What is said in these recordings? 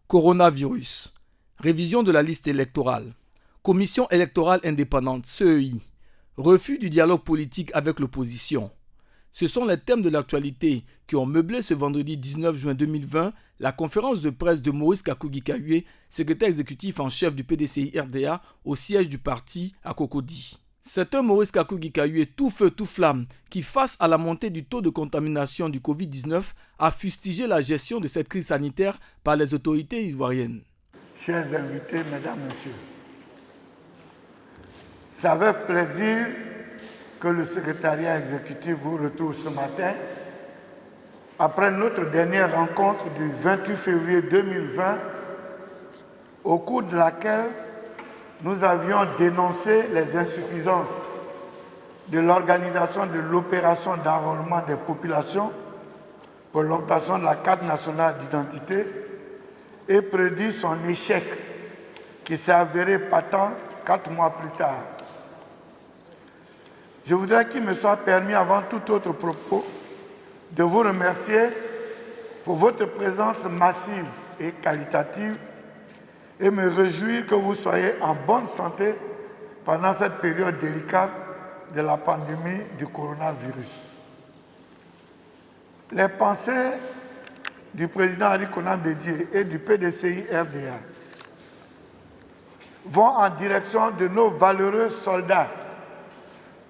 Coronavirus. Révision de la liste électorale. Commission électorale indépendante, CEI. Refus du dialogue politique avec l'opposition. Ce sont les thèmes de l'actualité qui ont meublé ce vendredi 19 juin 2020 la conférence de presse de Maurice Kakogi-Kayue, secrétaire exécutif en chef du PDCI-RDA au siège du parti à Cocody. C'est un Maurice Kakogi-Kayue tout feu tout flamme qui, face à la montée du taux de contamination du Covid-19, a fustigé la gestion de cette crise sanitaire par les autorités ivoiriennes. Chers invités, mesdames, messieurs, c'est avec plaisir que le secrétariat exécutif vous retrouve ce matin après notre dernière rencontre du 28 février 2020, au cours de laquelle nous avions dénoncé les insuffisances de l'organisation de l'opération d'enrôlement des populations pour l'obtention de la carte nationale d'identité et prédit son échec qui s'est avéré patent 4 mois plus tard. Je voudrais qu'il me soit permis, avant tout autre propos, de vous remercier pour votre présence massive et qualitative et me réjouir que vous soyez en bonne santé pendant cette période délicate de la pandémie du coronavirus. Les pensées du président Henri Konan Bédié et du PDCI-RDA vont en direction de nos valeureux soldats,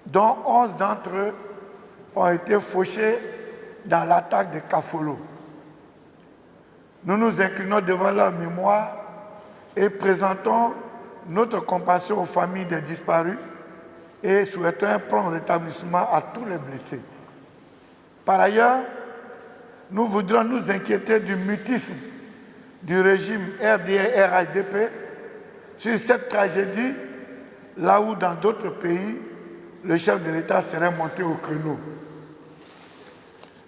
dont 11 d'entre eux ont été fauchés dans l'attaque de Kafolo. Nous nous inclinons devant leur mémoire et présentons notre compassion aux familles des disparus et souhaitons un prompt rétablissement à tous les blessés. Par ailleurs, nous voudrons nous inquiéter du mutisme du régime RDA-RHDP sur cette tragédie, là où dans d'autres pays, le chef de l'État serait monté au créneau.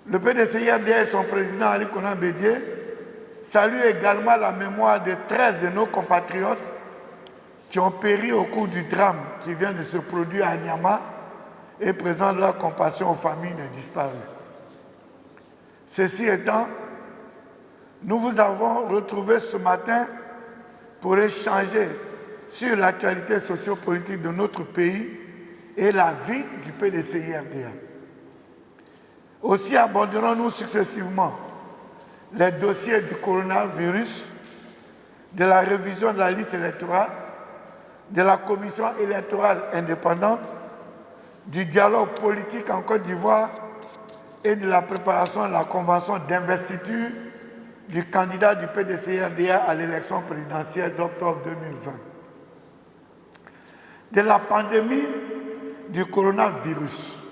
Le PDCI-RDA et son président Henri Konan Bédié saluent également la mémoire de 13 de nos compatriotes qui ont péri au cours du drame qui vient de se produire à Niamey et présentent leur compassion aux familles des disparus. Ceci étant, nous vous avons retrouvés ce matin pour échanger sur l'actualité sociopolitique de notre pays et la vie du PDCI-RDA. Aussi aborderons-nous successivement les dossiers du coronavirus, de la révision de la liste électorale, de la commission électorale indépendante, du dialogue politique en Côte d'Ivoire et de la préparation de la convention d'investiture du candidat du PDCI-RDA à l'élection présidentielle d'octobre 2020. De la pandémie du coronavirus.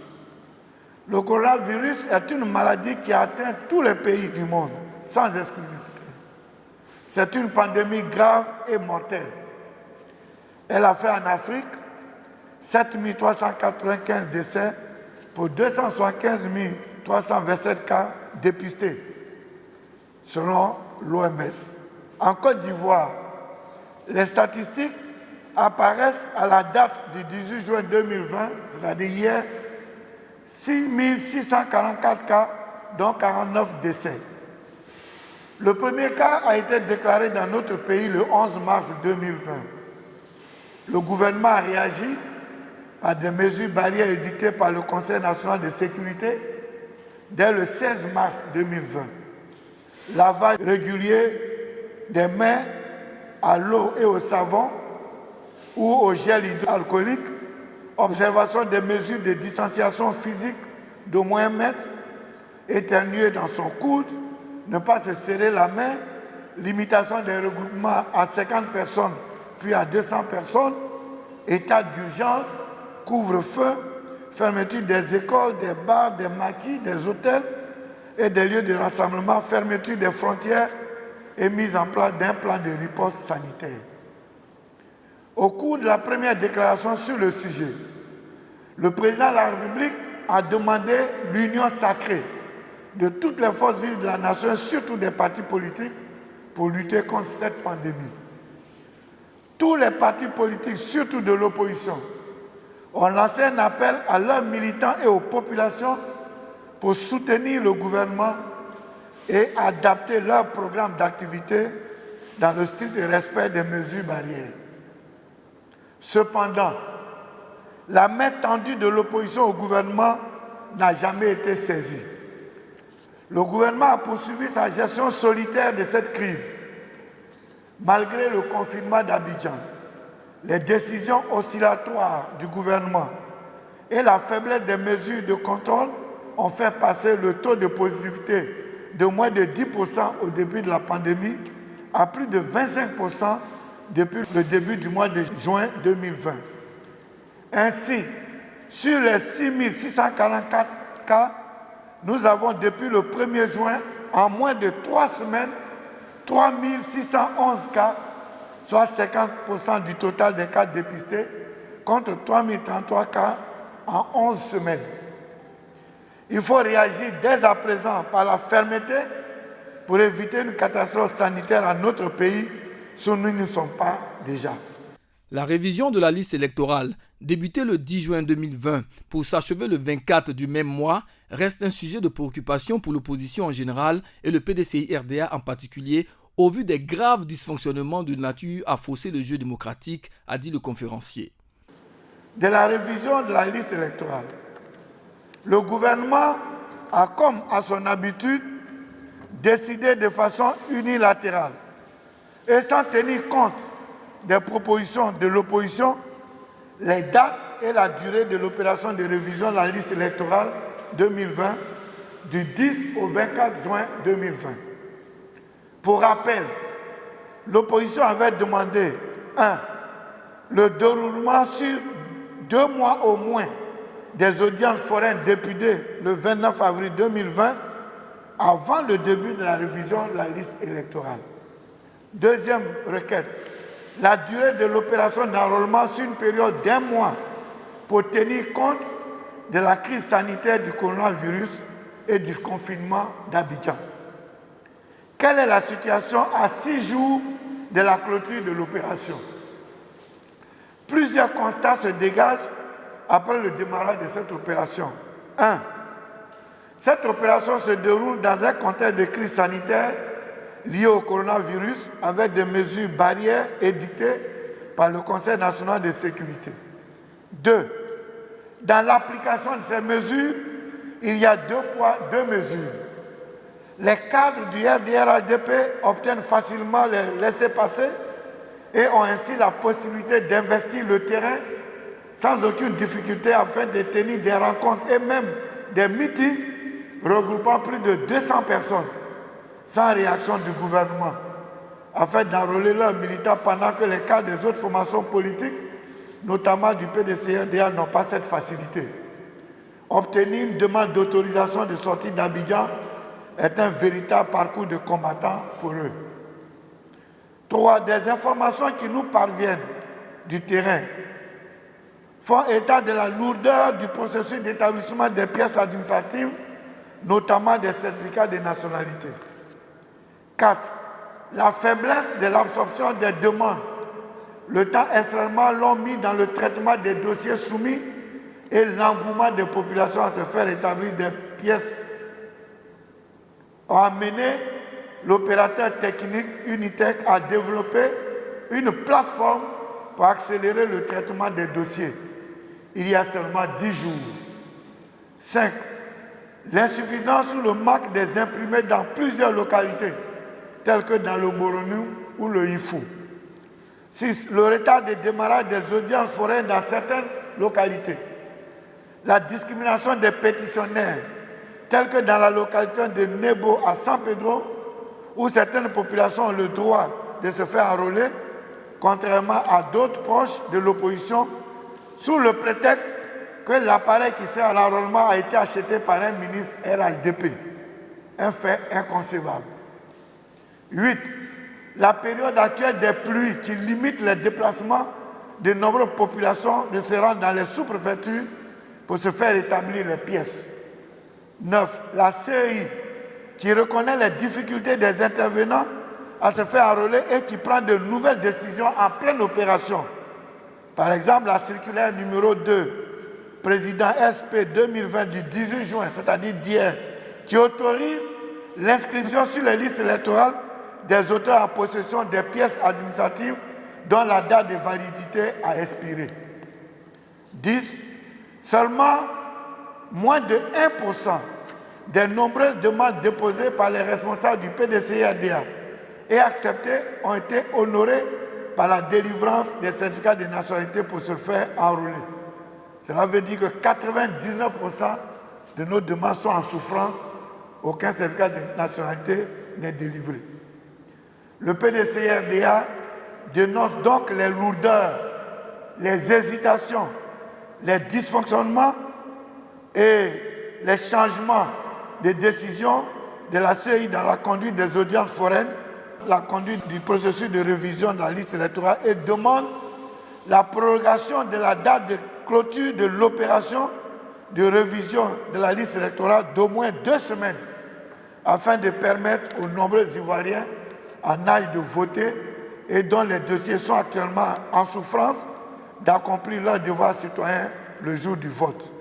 Le coronavirus est une maladie qui atteint tous les pays du monde, sans exclusivité. C'est une pandémie grave et mortelle. Elle a fait en Afrique 7 395 décès pour 275 327 cas dépistés, selon l'OMS. En Côte d'Ivoire, les statistiques apparaissent à la date du 18 juin 2020, c'est-à-dire hier, 6 644 cas, dont 49 décès. Le premier cas a été déclaré dans notre pays le 11 mars 2020. Le gouvernement a réagi par des mesures barrières édictées par le Conseil national de sécurité dès le 16 mars 2020. Lavage régulier des mains à l'eau et au savon ou au gel hydroalcoolique, observation des mesures de distanciation physique d'au moins 1 mètre, éternuer dans son coude, ne pas se serrer la main, limitation des regroupements à 50 personnes puis à 200 personnes, état d'urgence, couvre-feu, fermeture des écoles, des bars, des maquis, des hôtels et des lieux de rassemblement, fermeture des frontières et mise en place d'un plan de riposte sanitaire. Au cours de la première déclaration sur le sujet, le président de la République a demandé l'union sacrée de toutes les forces vives de la nation, surtout des partis politiques, pour lutter contre cette pandémie. Tous les partis politiques, surtout de l'opposition, ont lancé un appel à leurs militants et aux populations pour soutenir le gouvernement et adapter leur programme d'activité dans le strict respect des mesures barrières. Cependant, la main tendue de l'opposition au gouvernement n'a jamais été saisie. Le gouvernement a poursuivi sa gestion solitaire de cette crise. Malgré le confinement d'Abidjan, les décisions oscillatoires du gouvernement et la faiblesse des mesures de contrôle ont fait passer le taux de positivité de moins de 10% au début de la pandémie à plus de 25% depuis le début du mois de juin 2020. Ainsi, sur les 6 644 cas, nous avons depuis le 1er juin, en moins de 3 semaines, 3 611 cas, soit 50% du total des cas dépistés, contre 3 033 cas en 11 semaines. Il faut réagir dès à présent par la fermeté pour éviter une catastrophe sanitaire à notre pays si nous n'y sommes pas déjà. La révision de la liste électorale, débutée le 10 juin 2020 pour s'achever le 24 du même mois, reste un sujet de préoccupation pour l'opposition en général et le PDCI-RDA en particulier, au vu des graves dysfonctionnements de nature à fausser le jeu démocratique, a dit le conférencier. De la révision de la liste électorale, le gouvernement a, comme à son habitude, décidé de façon unilatérale et sans tenir compte des propositions de l'opposition, les dates et la durée de l'opération de révision de la liste électorale 2020 du 10 au 24 juin 2020. Pour rappel, l'opposition avait demandé 1. Le déroulement sur 2 mois au moins des audiences foraines députées le 29 avril 2020 avant le début de la révision de la liste électorale. Deuxième requête, la durée de l'opération d'enrôlement sur une période d'1 mois pour tenir compte de la crise sanitaire du coronavirus et du confinement d'Abidjan. Quelle est la situation à 6 jours de la clôture de l'opération? Plusieurs constats se dégagent après le démarrage de cette opération. 1. Cette opération se déroule dans un contexte de crise sanitaire liée au coronavirus avec des mesures barrières édictées par le Conseil national de sécurité. 2. Dans l'application de ces mesures, il y a 2 poids, 2 mesures. Les cadres du RDR-HDP obtiennent facilement les laissez-passer et ont ainsi la possibilité d'investir le terrain sans aucune difficulté afin de tenir des rencontres et même des meetings regroupant plus de 200 personnes sans réaction du gouvernement afin d'enrôler leurs militants pendant que les cadres des autres formations politiques, notamment du PDCRDA, n'ont pas cette facilité. Obtenir une demande d'autorisation de sortie d'Abidjan est un véritable parcours de combattant pour eux. 3. Des informations qui nous parviennent du terrain font état de la lourdeur du processus d'établissement des pièces administratives, notamment des certificats de nationalité. 4. La faiblesse de l'absorption des demandes, le temps extrêmement long mis dans le traitement des dossiers soumis et l'engouement des populations à se faire établir des pièces ont amené l'opérateur technique Unitech à développer une plateforme pour accélérer le traitement des dossiers. Il y a seulement 10 jours. 5. L'insuffisance ou le manque des imprimés dans plusieurs localités, telles que dans le Moronu ou le Ifou. 6. Le retard de démarrage des audiences foraines dans certaines localités. La discrimination des pétitionnaires, tels que dans la localité de Nebo à San Pedro, où certaines populations ont le droit de se faire enrôler, contrairement à d'autres proches de l'opposition, sous le prétexte que l'appareil qui sert à l'enrôlement a été acheté par un ministre RHDP. Un fait inconcevable. 8. La période actuelle des pluies qui limite les déplacements de nombreuses populations de se rendre dans les sous-préfectures pour se faire établir les pièces. 9. La CEI qui reconnaît les difficultés des intervenants à se faire enrôler et qui prend de nouvelles décisions en pleine opération. Par exemple, la circulaire numéro 2, président SP 2020 du 18 juin, c'est-à-dire d'hier, qui autorise l'inscription sur les listes électorales des auteurs en possession des pièces administratives dont la date de validité a expiré. 10. Seulement moins de 1% des nombreuses demandes déposées par les responsables du PDCI-RDA et acceptées ont été honorées par la délivrance des certificats de nationalité pour se faire enrôler. Cela veut dire que 99% de nos demandes sont en souffrance, aucun certificat de nationalité n'est délivré. Le PDCI-RDA dénonce donc les lourdeurs, les hésitations, les dysfonctionnements et les changements de décision de la CEI dans la conduite des audiences foraines, la conduite du processus de révision de la liste électorale et demande la prorogation de la date de clôture de l'opération de révision de la liste électorale d'au moins 2 semaines afin de permettre aux nombreux Ivoiriens en âge de voter et dont les dossiers sont actuellement en souffrance d'accomplir leur devoir citoyen le jour du vote.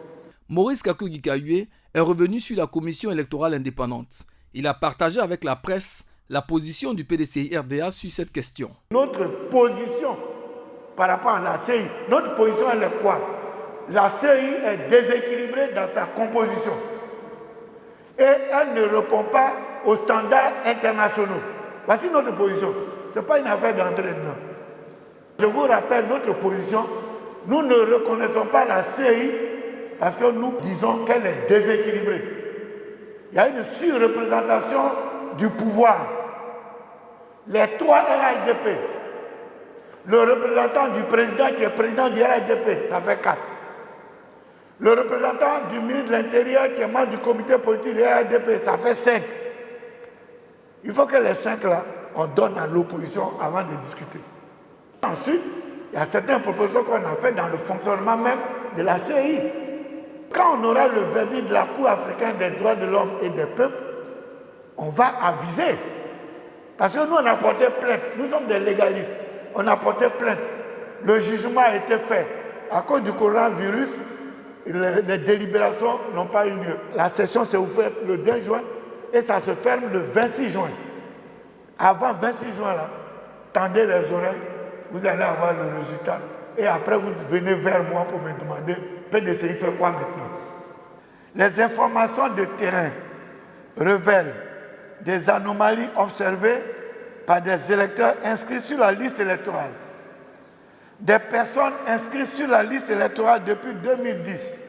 Maurice Kakou-Gikayue est revenu sur la commission électorale indépendante. Il a partagé avec la presse la position du PDCI-RDA sur cette question. Notre position par rapport à la CEI, notre position elle est quoi? La CEI est déséquilibrée dans sa composition et elle ne répond pas aux standards internationaux. Voici notre position. Ce n'est pas une affaire d'entraînement. Je vous rappelle notre position. Nous ne reconnaissons pas la CEI parce que nous disons qu'elle est déséquilibrée. Il y a une surreprésentation du pouvoir. Les 3 RHDP, le représentant du président qui est président du RHDP, ça fait 4. Le représentant du ministre de l'Intérieur qui est membre du comité politique du RHDP, ça fait 5. Il faut que les 5 là, on donne à l'opposition avant de discuter. Ensuite, il y a certaines propositions qu'on a faites dans le fonctionnement même de la CEI. Quand on aura le verdict de la Cour africaine des droits de l'homme et des peuples, on va aviser. Parce que nous, on a porté plainte. Nous sommes des légalistes. On a porté plainte. Le jugement a été fait. À cause du coronavirus, les délibérations n'ont pas eu lieu. La session s'est ouverte le 2 juin et ça se ferme le 26 juin. Avant 26 juin, là, tendez les oreilles, vous allez avoir le résultat. Et après, vous venez vers moi pour me demander, PDCI fait quoi maintenant? Les informations de terrain révèlent des anomalies observées par des électeurs inscrits sur la liste électorale. Des personnes inscrites sur la liste électorale depuis 2010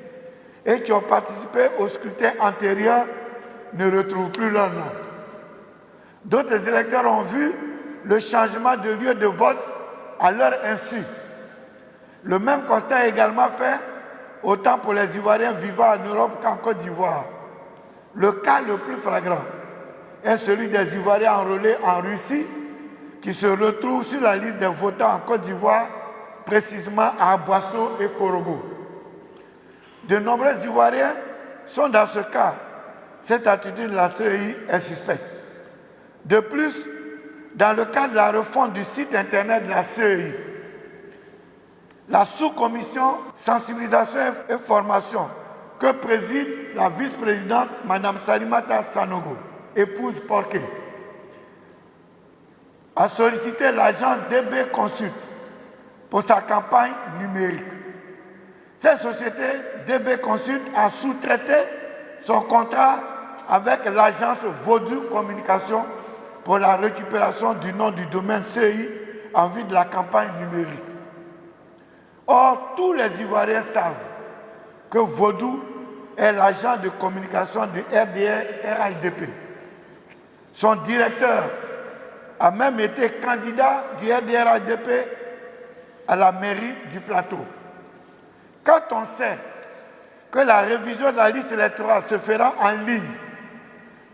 et qui ont participé au scrutin antérieur ne retrouvent plus leur nom. D'autres électeurs ont vu le changement de lieu de vote à leur insu. Le même constat est également fait autant pour les Ivoiriens vivant en Europe qu'en Côte d'Ivoire. Le cas le plus flagrant est celui des Ivoiriens enrôlés en Russie qui se retrouvent sur la liste des votants en Côte d'Ivoire, précisément à Boisseau et Korogo. De nombreux Ivoiriens sont dans ce cas. Cette attitude de la CEI est suspecte. De plus, dans le cadre de la refonte du site internet de la CEI, la sous-commission sensibilisation et formation que préside la vice-présidente Mme Salimata Sanogo, épouse Porquet, a sollicité l'agence DB Consult pour sa campagne numérique. Cette société, DB Consult, a sous-traité son contrat avec l'agence Vaudou Communication pour la récupération du nom du domaine CI en vue de la campagne numérique. Or, tous les Ivoiriens savent que Vaudou est l'agent de communication du RDR-RHDP. Son directeur a même été candidat du RDR-RHDP à la mairie du Plateau. Quand on sait que la révision de la liste électorale se fera en ligne,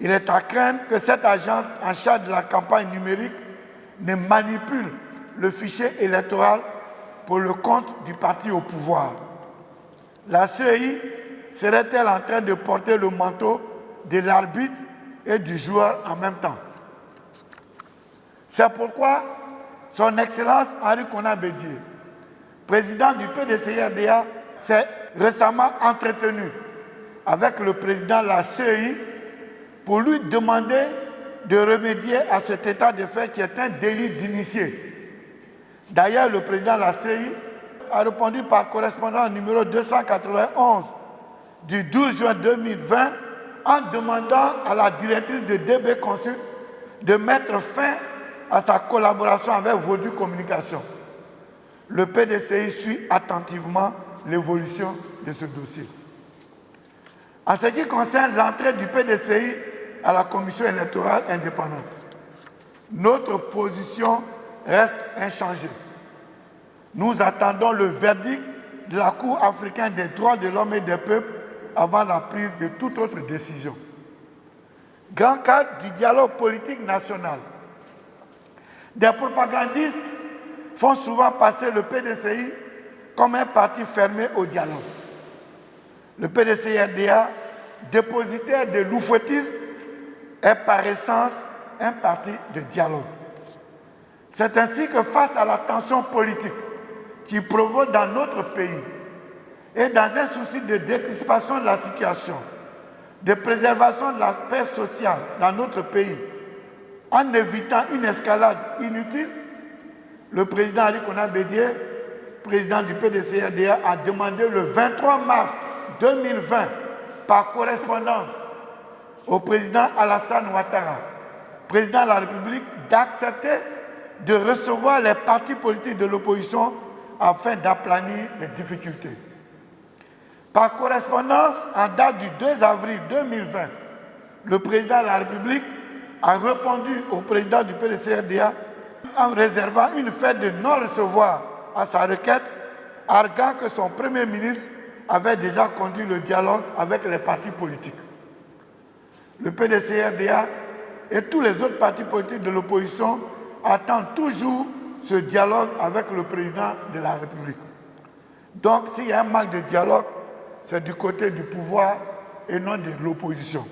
il est à craindre que cette agence en charge de la campagne numérique ne manipule le fichier électoral pour le compte du parti au pouvoir. La CEI serait-elle en train de porter le manteau de l'arbitre et du joueur en même temps? C'est pourquoi son Excellence Henri Konan Bédié, président du PDCI-RDA, s'est récemment entretenu avec le président de la CEI pour lui demander de remédier à cet état de fait qui est un délit d'initié. D'ailleurs, le président de la CI a répondu par correspondance numéro 291 du 12 juin 2020 en demandant à la directrice de DB Consult de mettre fin à sa collaboration avec Vodou Communication. Le PDCI suit attentivement l'évolution de ce dossier. En ce qui concerne l'entrée du PDCI à la Commission électorale indépendante, notre position reste inchangée. Nous attendons le verdict de la Cour africaine des droits de l'homme et des peuples avant la prise de toute autre décision. Grand cadre du dialogue politique national. Des propagandistes font souvent passer le PDCI comme un parti fermé au dialogue. Le PDCI-RDA, dépositaire de loufotisme, est par essence un parti de dialogue. C'est ainsi que face à la tension politique qui provoque dans notre pays et dans un souci de décrispation de la situation, de préservation de la paix sociale dans notre pays, en évitant une escalade inutile, le président Ali Kona Bédié, président du PDCI-RDA, a demandé le 23 mars 2020 par correspondance au président Alassane Ouattara, président de la République, d'accepter de recevoir les partis politiques de l'opposition afin d'aplanir les difficultés. Par correspondance, en date du 2 avril 2020, le président de la République a répondu au président du PDCI-RDA en réservant une fête de non-recevoir à sa requête, arguant que son Premier ministre avait déjà conduit le dialogue avec les partis politiques. Le PDCI-RDA et tous les autres partis politiques de l'opposition attendent toujours ce dialogue avec le président de la République. Donc, s'il y a un manque de dialogue, c'est du côté du pouvoir et non de l'opposition.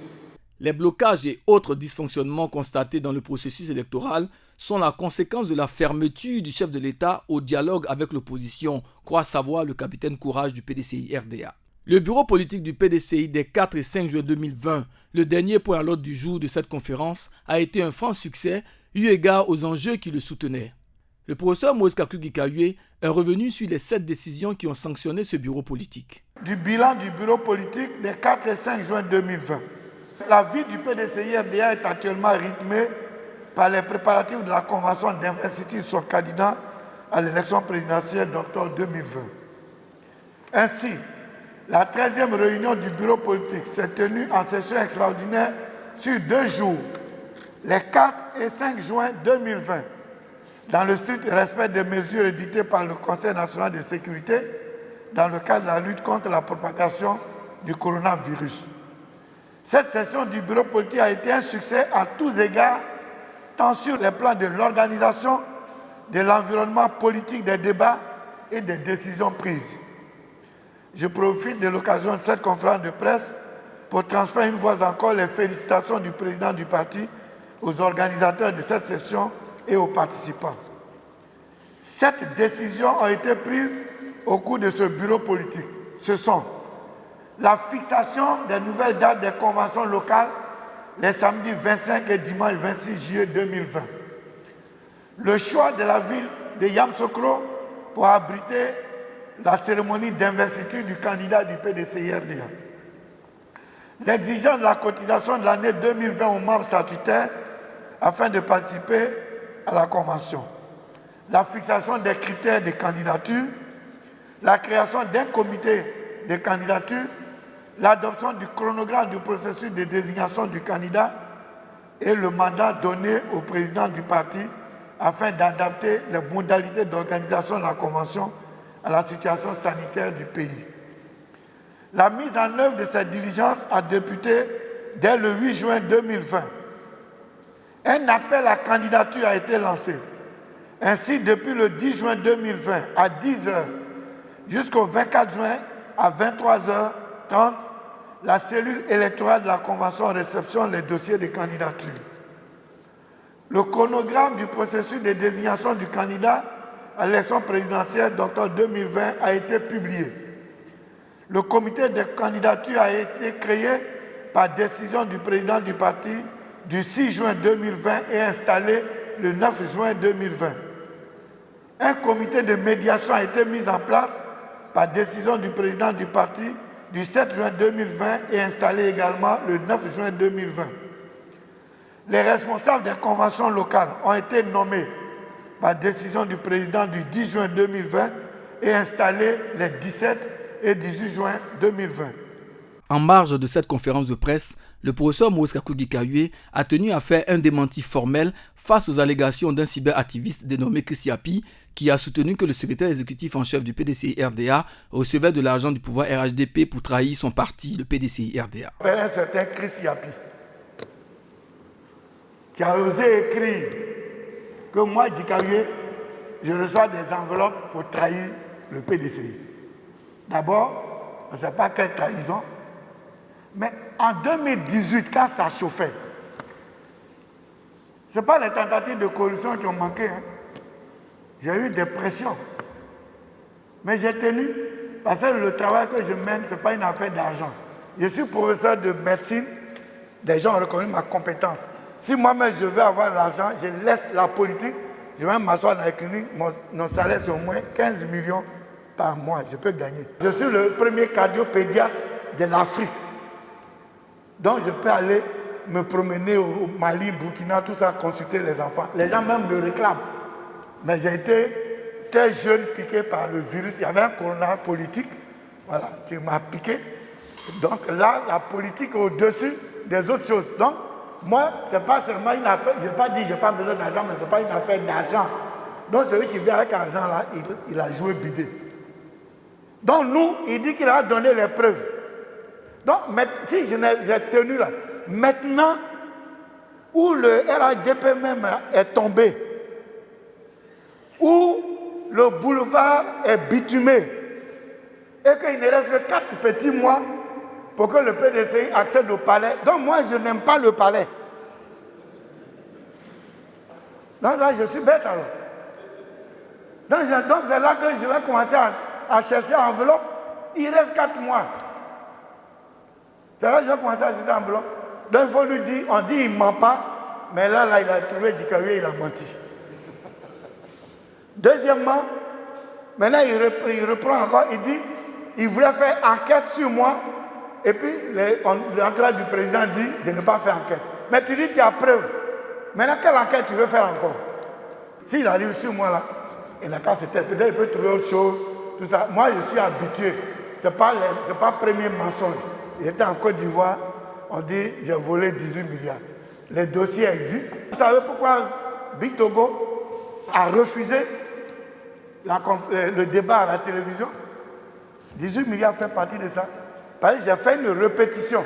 Les blocages et autres dysfonctionnements constatés dans le processus électoral sont la conséquence de la fermeture du chef de l'État au dialogue avec l'opposition, croit savoir le capitaine Courage du PDCI-RDA. Le bureau politique du PDCI des 4 et 5 juin 2020, le dernier point à l'ordre du jour de cette conférence, a été un franc succès eu égard aux enjeux qui le soutenaient. Le professeur Moïse Kakugi-Kayue est revenu sur les 7 décisions qui ont sanctionné ce bureau politique. Du bilan du bureau politique des 4 et 5 juin 2020. La vie du PDCI-RDA est actuellement rythmée par les préparatifs de la convention d'investiture sur candidat à l'élection présidentielle d'octobre 2020. Ainsi, la 13e réunion du bureau politique s'est tenue en session extraordinaire sur 2 jours, les 4 et 5 juin 2020, dans le strict respect des mesures édictées par le Conseil national de sécurité dans le cadre de la lutte contre la propagation du coronavirus. Cette session du bureau politique a été un succès à tous égards, tant sur les plans de l'organisation, de l'environnement politique des débats et des décisions prises. Je profite de l'occasion de cette conférence de presse pour transférer une fois encore les félicitations du président du parti aux organisateurs de cette session et aux participants. 7 décisions ont été prises au cours de ce bureau politique. Ce sont la fixation des nouvelles dates des conventions locales les samedis 25 et dimanche 26 juillet 2020. Le choix de la ville de Yamoussoukro pour abriter la cérémonie d'investiture du candidat du PDCI-RDA. L'exigence de la cotisation de l'année 2020 aux membres statutaires afin de participer à la convention. La fixation des critères de candidature, la création d'un comité de candidature, l'adoption du chronogramme du processus de désignation du candidat et le mandat donné au président du parti afin d'adapter les modalités d'organisation de la convention à la situation sanitaire du pays. La mise en œuvre de cette diligence a débuté dès le 8 juin 2020. Un appel à candidature a été lancé. Ainsi, depuis le 10 juin 2020 à 10 h jusqu'au 24 juin à 23h30, la cellule électorale de la Convention réceptionne les dossiers de candidature. Le chronogramme du processus de désignation du candidat à l'élection présidentielle d'octobre 2020 a été publié. Le comité de candidature a été créé par décision du président du parti du 6 juin 2020 et installé le 9 juin 2020. Un comité de médiation a été mis en place par décision du président du parti du 7 juin 2020 et installé également le 9 juin 2020. Les responsables des conventions locales ont été nommés par décision du président du 10 juin 2020 et installés les 17 et 18 juin 2020. En marge de cette conférence de presse, le professeur Maurice Kakou-Gikawe a tenu à faire un démenti formel face aux allégations d'un cyberactiviste dénommé Chris Yapi qui a soutenu que le secrétaire exécutif en chef du PDCI-RDA recevait de l'argent du pouvoir RHDP pour trahir son parti, le PDCI-RDA. Un certain Chris Yapi qui a osé écrire que moi, Gikawe, je reçois des enveloppes pour trahir le PDCI. D'abord, on ne sait pas quelle trahison, mais en 2018, quand ça chauffait, ce n'est pas les tentatives de corruption qui ont manqué. Hein. J'ai eu des pressions. Mais j'ai tenu, parce que le travail que je mène, ce n'est pas une affaire d'argent. Je suis professeur de médecine, des gens ont reconnu ma compétence. Si moi-même je veux avoir l'argent, je laisse la politique, je vais m'asseoir dans la clinique, mon salaire c'est au moins 15 millions par mois, je peux gagner. Je suis le premier cardiopédiatre de l'Afrique. Donc je peux aller me promener au Mali, Burkina, tout ça, consulter les enfants. Les gens même me réclament. Mais j'ai été très jeune piqué par le virus. Il y avait un corona politique voilà, qui m'a piqué. Donc là, la politique est au-dessus des autres choses. Donc, moi, ce n'est pas seulement une affaire, je n'ai pas dit que je n'ai pas besoin d'argent, mais ce n'est pas une affaire d'argent. Donc celui qui vient avec l'argent là, il a joué bidé. Donc nous, il dit qu'il a donné les preuves. Donc, si j'ai tenu là, maintenant, où le RADP même est tombé, où le boulevard est bitumé, et qu'il ne reste que 4 petits mois pour que le PDCI accède au palais. Donc moi, je n'aime pas le palais. Donc là, je suis bête alors. Donc c'est là que je vais commencer à chercher enveloppe. Il reste 4 mois. C'est là que je vais commencer à chercher enveloppe. Donc il faut lui dire, on dit il ne ment pas, mais là il a trouvé Gikawe, il a menti. Deuxièmement, maintenant il reprend encore, il dit, il voulait faire enquête sur moi, et puis l'entourage du président dit de ne pas faire enquête. Mais tu dis, tu as preuve. Maintenant, quelle enquête tu veux faire encore? S'il arrive sur moi là, et la cas c'était, peut-être il peut trouver autre chose, tout ça. Moi, je suis habitué. Ce n'est pas le premier mensonge. J'étais en Côte d'Ivoire, on dit, j'ai volé 18 milliards. Les dossiers existent. Vous savez pourquoi Big Togo a refusé le débat à la télévision? 18 milliards fait partie de ça. Parce que j'ai fait une répétition.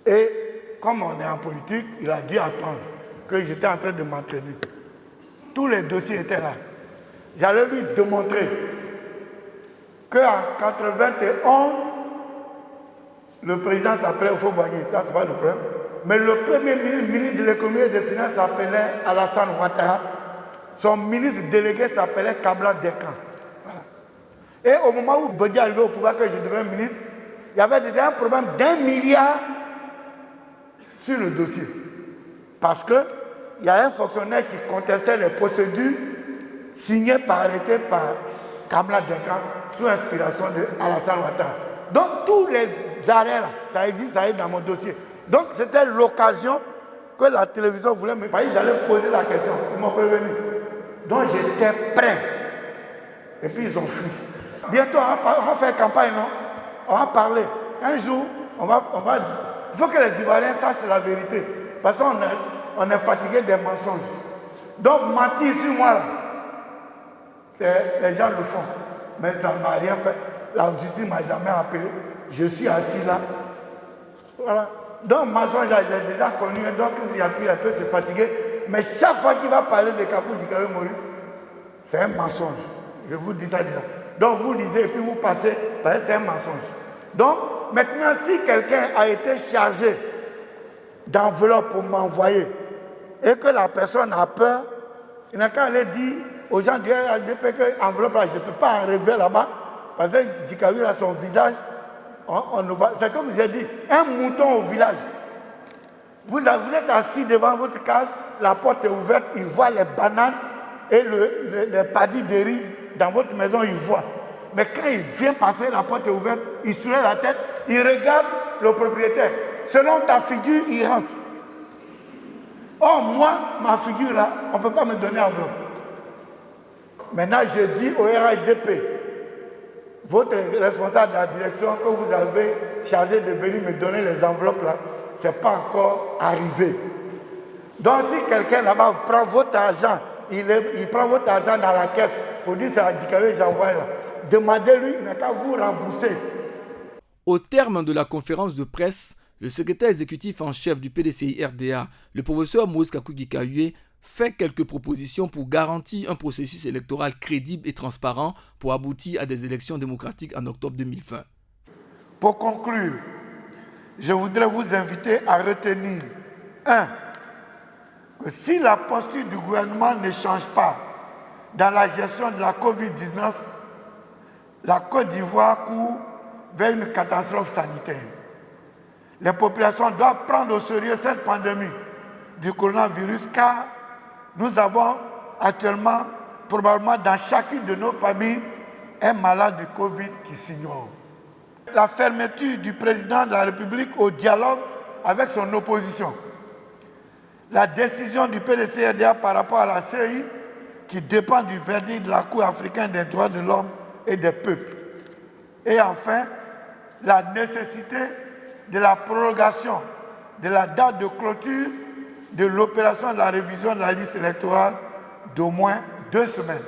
Et comme on est en politique, il a dû apprendre que j'étais en train de m'entraîner. Tous les dossiers étaient là. J'allais lui démontrer qu'en 1991, le président s'appelait Houphouët-Boigny, ça c'est pas le problème. Mais le premier ministre de l'économie et des finances s'appelait Alassane Ouattara. Son ministre délégué s'appelait Kabla Dekan. Voilà. Et au moment où Bodi est arrivé au pouvoir, que je devenais ministre, il y avait déjà un problème d'1 milliard sur le dossier. Parce qu'il y a un fonctionnaire qui contestait les procédures signées par arrêté par Kabla Dekan sous inspiration de Alassane Ouattara. Donc tous les arrêts là, ça existe, ça est dans mon dossier. Donc c'était l'occasion que la télévision voulait me parler, ils allaient poser la question, ils m'ont prévenu. Donc j'étais prêt. Et puis ils ont fui. Bientôt on va faire campagne, non? On va parler. Un jour, il faut que les Ivoiriens sachent la vérité. Parce qu'on est fatigué des mensonges. Donc mentir sur moi là, les gens le font. Mais ça ne m'a rien fait. La justice ne m'a jamais appelé. Je suis assis là. Voilà. Donc, mensonge, j'ai déjà connu. Donc, s'il y a plus, un peu, c'est fatigué. Mais chaque fois qu'il va parler de Kakou-Gikawe Maurice, c'est un mensonge. Je vous dis ça déjà. Donc, vous lisez et puis vous passez, parce que c'est un mensonge. Donc, maintenant, si quelqu'un a été chargé d'enveloppe pour m'envoyer et que la personne a peur, il n'a qu'à aller dire aux gens du RDP que l'enveloppe, je ne peux pas enlever là-bas. Parce que Gikawe a son visage, c'est comme j'ai dit, un mouton au village. Vous êtes assis devant votre case, la porte est ouverte, il voit les bananes et les paddies de riz dans votre maison, il voit. Mais quand il vient passer, la porte est ouverte, il soulève la tête, il regarde le propriétaire. Selon ta figure, il rentre. Or, moi, ma figure là, on ne peut pas me donner enveloppe. Maintenant, je dis au RAIDP, votre responsable de la direction que vous avez chargé de venir me donner les enveloppes là, ce n'est pas encore arrivé. Donc si quelqu'un là-bas prend votre argent, il prend votre argent dans la caisse pour dire c'est handicapé, j'envoie là. Demandez-lui, il n'a qu'à vous rembourser. Au terme de la conférence de presse, le secrétaire exécutif en chef du PDCI-RDA, le professeur Moïse Kakugi-Kayue, fait quelques propositions pour garantir un processus électoral crédible et transparent pour aboutir à des élections démocratiques en octobre 2020. Pour conclure, je voudrais vous inviter à retenir 1. Que si la posture du gouvernement ne change pas dans la gestion de la COVID-19, la Côte d'Ivoire court vers une catastrophe sanitaire. Les populations doivent prendre au sérieux cette pandémie du coronavirus car nous avons actuellement, probablement dans chacune de nos familles, un malade du Covid qui s'ignore. La fermeture du président de la République au dialogue avec son opposition. La décision du PDCRDA par rapport à la CEI qui dépend du verdict de la Cour africaine des droits de l'homme et des peuples. Et enfin, la nécessité de la prorogation de la date de clôture de l'opération de la révision de la liste électorale d'au moins 2 semaines.